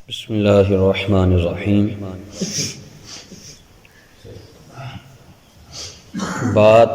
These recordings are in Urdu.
بسم اللہ الرحمن الرحیم۔ بات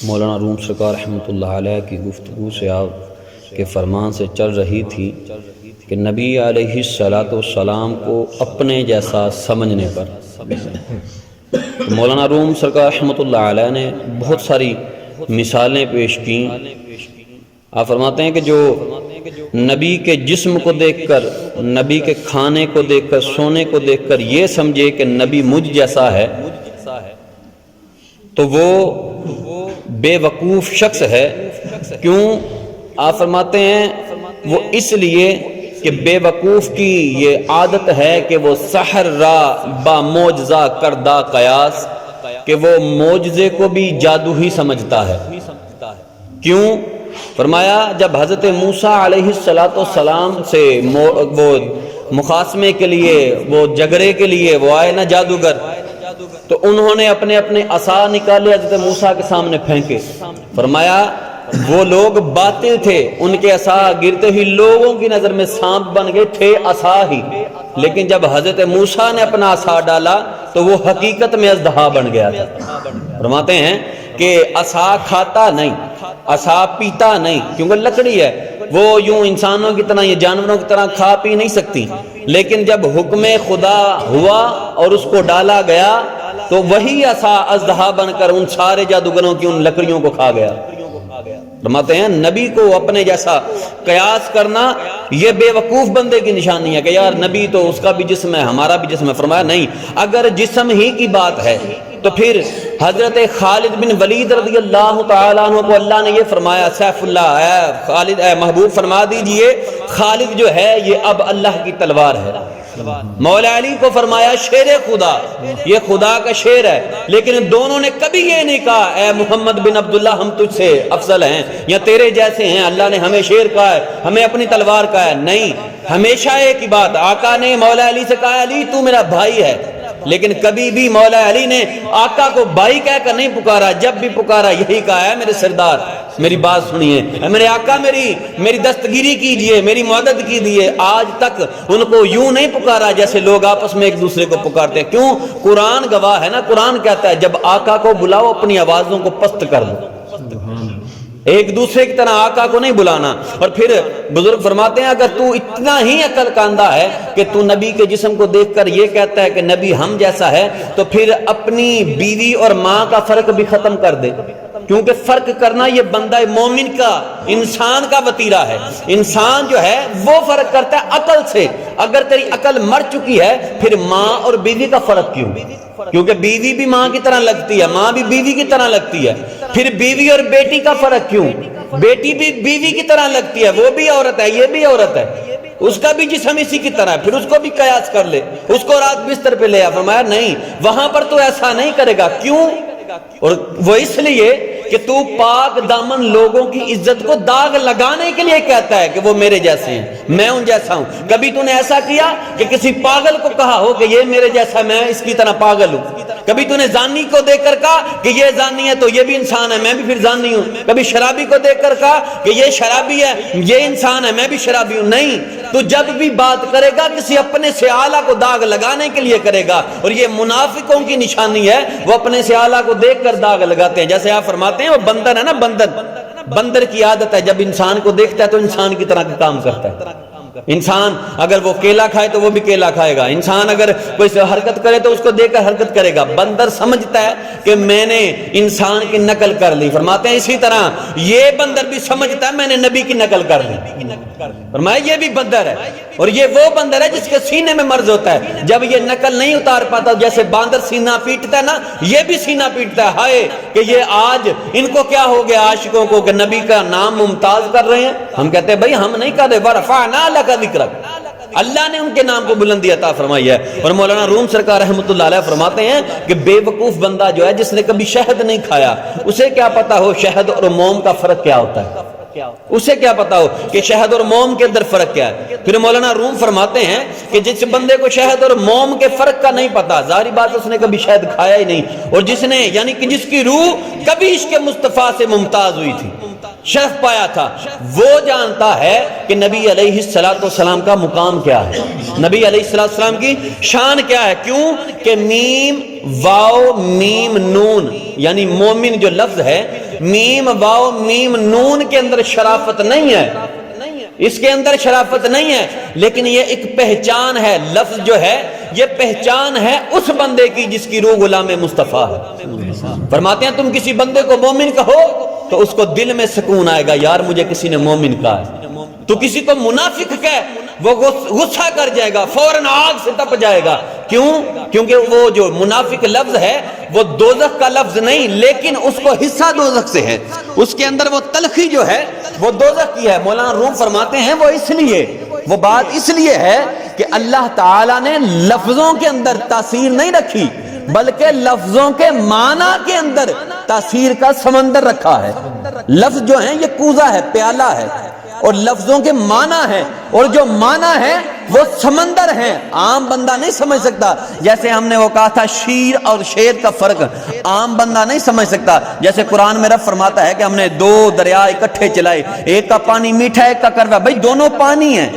مولانا روم سرکار رحمۃ اللہ علیہ کی گفتگو سے آپ کے فرمان سے چل رہی تھی کہ نبی علیہ السلام کو اپنے جیسا سمجھنے پر مولانا روم سرکار رحمۃ اللہ علیہ نے بہت ساری مثالیں پیش کیں۔ آپ فرماتے ہیں کہ جو نبی کے جسم کو دیکھ کر، نبی کے کھانے کو دیکھ کر، سونے کو دیکھ کر یہ سمجھے کہ نبی مجھ جیسا ہے تو وہ بے وقوف شخص ہے۔ کیوں؟ آپ فرماتے ہیں وہ اس لیے کہ بے وقوف کی یہ عادت ہے کہ وہ سحر را با معجزہ کردہ قیاس، کہ وہ معجزے کو بھی جادو ہی سمجھتا ہے۔ کیوں؟ فرمایا جب حضرت موسیٰ علیہ السلام سے وہ مخاصمے کے لیے، وہ جھگڑے کے لیے وہ آئے نا جادوگر، تو انہوں نے اپنے عصا نکالے، حضرت موسیٰ کے سامنے پھینکے۔ فرمایا وہ لوگ باطل تھے، ان کے عصا گرتے ہی لوگوں کی نظر میں سانپ بن گئے، تھے عصا ہی، لیکن جب حضرت موسیٰ نے اپنا عصا ڈالا تو وہ حقیقت میں اژدہا بن گیا تھا۔ فرماتے ہیں کہ عصا کھاتا نہیں، عصا پیتا نہیں، کیونکہ لکڑی ہے، وہ یوں انسانوں کی طرح یا جانوروں کی طرح کھا پی نہیں سکتی، لیکن جب حکم خدا ہوا اور اس کو ڈالا گیا تو وہی عصا اژدہا بن کر ان سارے جادوگروں کی ان لکڑیوں کو کھا گیا۔ فرماتے ہیں نبی کو اپنے جیسا قیاس کرنا یہ بے وقوف بندے کی نشانی ہے کہ یار نبی تو اس کا بھی جسم ہے، ہمارا بھی جسم ہے۔ فرمایا نہیں، اگر جسم ہی کی بات ہے تو پھر حضرت خالد بن ولید رضی اللہ تعالیٰ عنہ کو اللہ نے یہ فرمایا، سیف اللہ اے خالد، اے محبوب فرما دیجئے خالد جو ہے یہ اب اللہ کی تلوار ہے۔ مولا علی کو فرمایا شیر خدا، یہ خدا کا شیر ہے، لیکن دونوں نے کبھی یہ نہیں کہا اے محمد بن عبداللہ ہم تجھ سے افضل ہیں یا تیرے جیسے ہیں، اللہ نے ہمیں شیر کہا ہے، ہمیں اپنی تلوار کہا ہے۔ نہیں، ہمیشہ ایک ہی بات، آقا نے مولا علی سے کہا علی تو میرا بھائی ہے، لیکن کبھی بھی مولا علی نے آقا کو بھائی کہہ کر نہیں پکارا، جب بھی پکارا یہی کہا ہے میرے سردار میری بات سنیے، میرے آقا میری دستگیری کیجئے، میری مدد کیجئے۔ آج تک ان کو یوں نہیں پکارا جیسے لوگ آپس میں ایک دوسرے کو پکارتے ہیں۔ کیوں؟ قرآن گواہ ہے نا، قرآن کہتا ہے جب آقا کو بلاؤ اپنی آوازوں کو پست کر دو، ایک دوسرے کی طرح آقا کو نہیں بلانا۔ اور پھر بزرگ فرماتے ہیں اگر تو اتنا ہی عقل کاندھا ہے کہ تو نبی کے جسم کو دیکھ کر یہ کہتا ہے کہ نبی ہم جیسا ہے، تو پھر اپنی بیوی اور ماں کا فرق بھی ختم کر دے، کیونکہ فرق کرنا یہ بندہ مومن کا، انسان کا وتیرہ ہے۔ انسان جو ہے وہ فرق کرتا ہے عقل سے۔ اگر تیری عقل مر چکی ہے پھر ماں اور بیوی کا فرق کیوں؟ کیونکہ بیوی بھی ماں کی طرح لگتی ہے، ماں بھی بیوی کی طرح لگتی ہے۔ پھر بیوی اور بیٹی کا فرق کیوں؟ بیٹی بھی بیوی کی طرح لگتی ہے، وہ بھی عورت ہے، یہ بھی عورت ہے، اس کا بھی جسم اسی کی طرح ہے، پھر اس کو بھی قیاس کر لے، اس کو رات بستر پہ لے آ۔ فرمایا نہیں، وہاں پر تو ایسا نہیں کرے گا۔ کیوں؟ اور وہ اس لیے کہ تو پاک دامن لوگوں کی عزت کو داغ لگانے کے لیے کہتا ہے کہ وہ میرے جیسے ہیں، میں ان جیسا ہوں۔ کبھی تو نے ایسا کیا کہ کسی پاگل کو کہا ہو کہ یہ میرے جیسا، میں اس کی طرح پاگل ہوں؟ کبھی تو نے زانی کو دیکھ کر کہا کہ یہ زانی ہے تو یہ بھی انسان ہے، میں بھی پھر زانی ہوں؟ کبھی شرابی کو دیکھ کر کہا کہ یہ شرابی ہے، یہ انسان ہے، میں بھی شرابی ہوں؟ نہیں، تو جب بھی بات کرے گا کسی اپنے سے اعلیٰ کو داغ لگانے کے لیے کرے گا، اور یہ منافقوں کی نشانی ہے، وہ اپنے سے اعلیٰ کو دیکھ کر داغ لگاتے ہیں۔ جیسے آپ فرماتے ہیں وہ بندر ہے نا، بندر کی عادت ہے جب انسان کو دیکھتا ہے تو انسان کی طرح کا کام کرتا ہے۔ انسان اگر وہ کیلا کھائے تو وہ بھی کیلا کھائے گا، انسان اگر کوئی حرکت کرے تو اس کو دیکھ کر حرکت کرے گا۔ بندر سمجھتا ہے کہ میں نے انسان کی نقل کر لی۔ فرماتے ہیں اسی طرح یہ بندر بھی سمجھتا ہے میں نے نبی کی نقل کر لی۔ فرمایا یہ بھی بندر ہے، اور یہ وہ بندر ہے جس کے سینے میں مرض ہوتا ہے، جب یہ نقل نہیں اتار پاتا، جیسے باندر سینہ پیٹتا ہے نا، یہ بھی سینہ پیٹتا ہے، ہائے کہ یہ آج ان کو کیا ہو گیا عاشقوں کو کہ نبی کا نام ممتاز کر رہے ہیں۔ ہم کہتے ہیں بھائی ہم نہیں کر رہے، ورفعنا لک ذکرک، اللہ نے ان کے نام کو بلندی عطا فرمائی ہے۔ اور مولانا روم سرکار رحمۃ اللہ علیہ فرماتے ہیں کہ بے وقوف بندہ جو ہے جس نے کبھی شہد نہیں کھایا، اسے کیا پتا ہو شہد اور موم کا فرق کیا ہوتا ہے، اسے کیا پتا ہو کہ شہد اور موم کے اندر فرق کیا ہے۔ پھر مولانا روم فرماتے ہیں کہ جس بندے کو شہد اور موم کے فرق کا نہیں پتا، ظاہری بات اس نے کبھی شہد کھایا ہی نہیں، اور جس نے یعنی کہ جس کی روح کبھی عشق مصطفیٰ سے ممتاز ہوئی تھی، شرف پایا تھا، وہ جانتا ہے کہ نبی علیہ السلام کا مقام کیا ہے، نبی علیہ السلام کی شان کیا ہے۔ کیوں کہ میم واو میم نون یعنی مومن جو لفظ ہے، میم واو میم نون کے اندر شرافت نہیں ہے، اس کے اندر شرافت نہیں ہے، لیکن یہ ایک پہچان ہے، لفظ جو ہے یہ پہچان ہے اس بندے کی جس کی روح غلام مصطفیٰ ہے۔ فرماتے ہیں تم کسی بندے کو مومن کہو تو اس کو دل میں سکون آئے گا، یار مجھے کسی نے مومن کہا ہے۔ تو کسی کو منافق کہے وہ غصہ کر جائے گا، فوراً آگ سے تپ جائے گا۔ کیوں؟ کیونکہ وہ جو منافق لفظ ہے وہ دوزخ کا لفظ نہیں، لیکن اس کو حصہ دوزخ سے ہے، اس کے اندر وہ تلخی جو ہے وہ دوزخ کی ہے۔ مولانا روم فرماتے ہیں وہ اس لیے، وہ بات اس لیے ہے کہ اللہ تعالیٰ نے لفظوں کے اندر تاثیر نہیں رکھی، بلکہ لفظوں کے معنی کے اندر تاثیر کا سمندر رکھا ہے۔ لفظ جو ہیں یہ کوزہ ہے، پیالہ ہے، اور لفظوں کے معنی ہے، اور جو معنی ہے وہ سمندر ہے، عام بندہ نہیں سمجھ سکتا۔ جیسے ہم نے وہ کہا تھا شیر اور شیر کا فرق عام بندہ نہیں سمجھ سکتا۔ جیسے قرآن میں رب فرماتا ہے کہ ہم نے دو دریا اکٹھے چلائے، ایک کا پانی میٹھا ہے ایک کا کڑوا، بھائی دونوں پانی ہیں،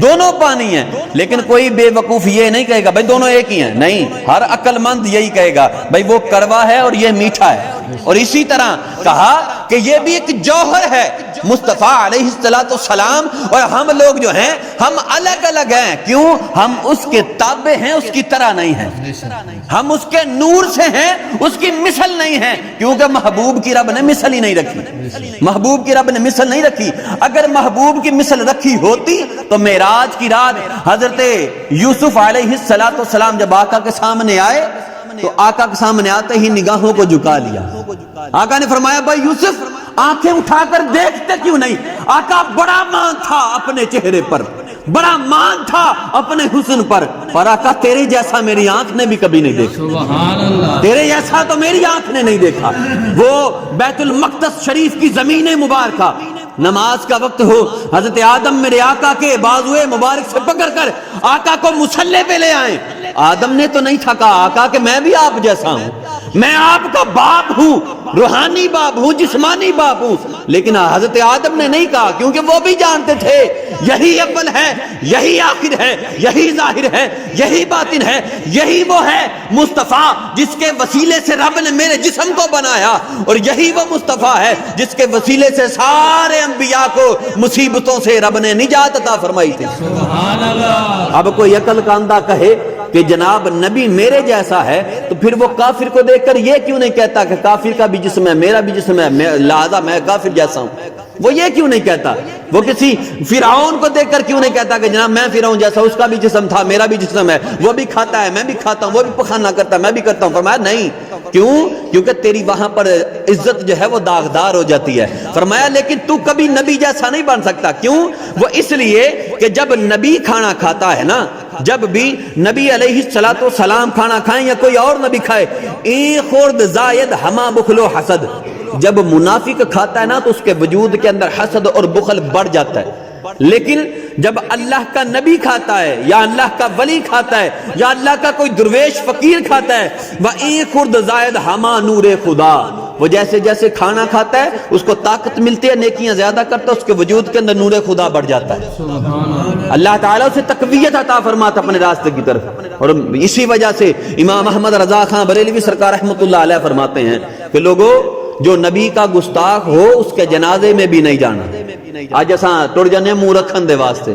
دونوں پانی ہیں، لیکن کوئی بے وقوف یہ نہیں کہے گا بھائی دونوں ایک ہی ہیں، نہیں، ہر عقل مند یہی کہے گا بھائی وہ کڑوا ہے اور یہ میٹھا ہے۔ اور اسی طرح کہا کہ یہ بھی ایک جوہر ہے، مصطفیٰ علیہ السلام اور ہم لوگ جو ہیں ہم الگ الگ ہیں۔ کیوں؟ ہم اس کے تابع ہیں، اس کی طرح نہیں ہیں، ہم اس کے نور سے ہیں، اس کی مثل نہیں ہیں، کیونکہ محبوب کی رب نے مثل ہی نہیں رکھی، محبوب کی رب نے مثل نہیں رکھی۔ اگر محبوب کی مثل رکھی ہوتی تو معراج کی رات حضرت یوسف علیہ السلام جب آقا کے سامنے آئے تو آقا کے سامنے آتے ہی نگاہوں کو جھکا لیا۔ آقا نے فرمایا بھائی یوسف آنکھیں اٹھا کر دیکھتے کیوں نہیں؟ آقا بڑا مان تھا اپنے چہرے پر، بڑا مان تھا اپنے حسن پر، اور آقا تیرے جیسا میری آنکھ نے بھی کبھی نہیں دیکھا، سبحان اللہ، تیرے جیسا تو میری آنکھ نے نہیں دیکھا۔ وہ بیت المقدس شریف کی زمین مبارکہ، نماز کا وقت ہو، حضرت آدم میرے آقا کے بازوئے مبارک سے پکڑ کر آقا کو مصلی پہ لے آئیں۔ آدم نے تو نہیں تھا کہا آقا کہ میں بھی آپ جیسا ہوں، میں آپ کا باپ ہوں، روحانی باپ ہوں، جسمانی باپ ہوں، لیکن حضرت آدم نے نہیں کہا، کیونکہ وہ بھی جانتے تھے یہی اول ہے، یہی آخر ہے، یہی ظاہر ہے، یہی باطن ہے، یہی وہ ہے مصطفیٰ جس کے وسیلے سے رب نے میرے جسم کو بنایا، اور یہی وہ مصطفیٰ ہے جس کے وسیلے سے سارے انبیاء کو مصیبتوں سے رب نے نجات عطا فرمائی تھی۔ سبحان اللہ۔ اب کوئی عقل کا اندھا کہے کہ جناب نبی میرے جیسا ہے تو پھر وہ کافر کو دیکھ کر یہ کیوں نہیں کہتا کہ کافر کا بھی جسم ہے، میرا بھی جسم ہے، لہذا میں کافر جیسا ہوں؟ وہ یہ کیوں نہیں کہتا؟ وہ کسی فرعون کو دیکھ کر کیوں نہیں کہتا کہ جناب میں فرعون جیسا، اس کا بھی جسم تھا، میرا بھی جسم ہے، وہ بھی کھاتا ہے میں بھی کھاتا ہوں، وہ بھی پخانہ کرتا ہے میں بھی کرتا ہوں؟ فرمایا نہیں، کیوں؟ کیونکہ تیری وہاں پر عزت جو ہے وہ داغدار ہو جاتی ہے۔ فرمایا لیکن تو کبھی نبی جیسا نہیں بن سکتا۔ کیوں؟ وہ اس لیے کہ جب نبی کھانا کھاتا ہے نا، جب بھی نبی علیہ السلام کھانا کھائیں یا کوئی اور نبی کھائے، ایک خورد زائد ہما بخل و حسد، جب منافق کھاتا ہے نا تو اس کے وجود کے اندر حسد اور بخل بڑھ جاتا ہے، لیکن جب اللہ کا نبی کھاتا ہے یا اللہ کا ولی کھاتا ہے یا اللہ کا کوئی درویش فقیر کھاتا ہے، وَإِن خُرْدْ زائد ہما نور خدا، وہ جیسے جیسے کھانا کھاتا ہے اس کو طاقت ملتی ہے، نیکیاں زیادہ کرتا ہے، اس کے وجود کے اندر نور خدا بڑھ جاتا ہے، اللہ تعالیٰ اسے تقویت عطا فرماتا اپنے راستے کی طرف۔ اور اسی وجہ سے امام احمد رضا خان بریلوی سرکار رحمۃ اللہ علیہ فرماتے ہیں کہ لوگوں جو نبی کا گستاخ ہو اس کے جنازے میں بھی نہیں جانا۔ آج اساں ٹر جانے منہ رکھن دے واسطے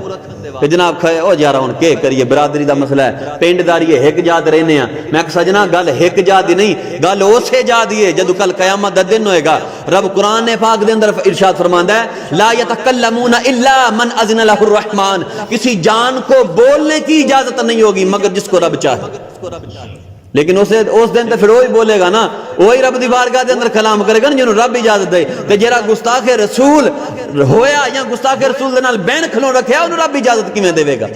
کہ جناب کھائے او جا رہا ہوں کہ کریے، برادری دا مسئلہ ہے، پنڈ داری ہے، ایک جات رہنے ہیں۔ میں کہ سجنا گل ایک جات نہیں، گل اسے جا دیے جدو کل قیامت دا دن ہوئے گا۔ رب قرآن پاک دے اندر ارشاد فرماندا ہے لا یتکلمون الا من اذن له الرحمن، کسی جان کو بولنے کی اجازت نہیں ہوگی مگر جس کو رب چاہے، لیکن اس دن تے پھر وہی بولے گا نا، وہی رب دی بارگاہ دے اندر کلام کرے گا نا جنوں رب اجازت دے۔ تے جڑا گستاخ رسول ہویا یا گستاخ رسول دے نال بین کھلون رکھیا انہوں رب اجازت کیویں دے گا؟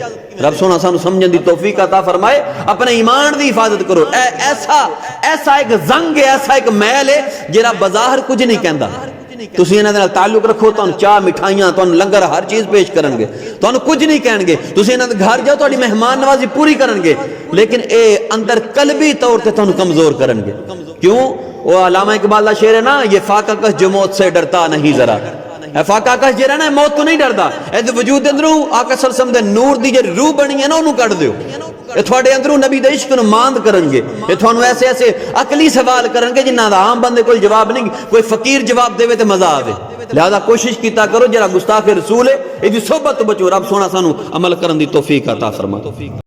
رب سونا سانو سمجھن دی توفیق عطا فرمائے۔ اپنے ایمان دی حفاظت کرو، ایسا ایک زنگ ہے، ایسا ایک میل ہے جڑا بظاہر کچھ نہیں کہندا، تسی انہاں دے نال تعلق رکھو، تانوں چاہ مٹھائیاں تانوں لنگر ہر چیز پیش کرن گے، تانوں کچھ نہیں کہن گے، تسی انہاں دے گھر جاؤ تہاڈی مہمان نوازی پوری کرن گے، لیکن اے اندر قلبی طور تے تانوں کمزور کرن گے۔ کیوں؟ وہ علامہ اقبال کا شعر ہے نا، یہ فاقہ کش جو موت سے ڈرتا نہیں ذرا، اے فاقہ آکاش جی رہنا ہے موت تو نہیں ڈردا اے دے وجود دے اندروں آقا صلی اللہ علیہ وسلم دے نور دی جو روح بنی ہے نا انہوں کٹ دیو اے تھوڑے اندروں نبی دے عشق نو ماند کرن گے اے تھوانو ایسے ایسے عقلی سوال کرن گے جنہاں دا عام بندے کوئی جواب نہیں کوئی فقیر جواب دے تے مزہ آوے لہذا کوشش کیتا کرو جرا گستاخ رسول ہے یہ صحبت تو بچو رب سونا سانو عمل کرن دی توفیق عطا فرما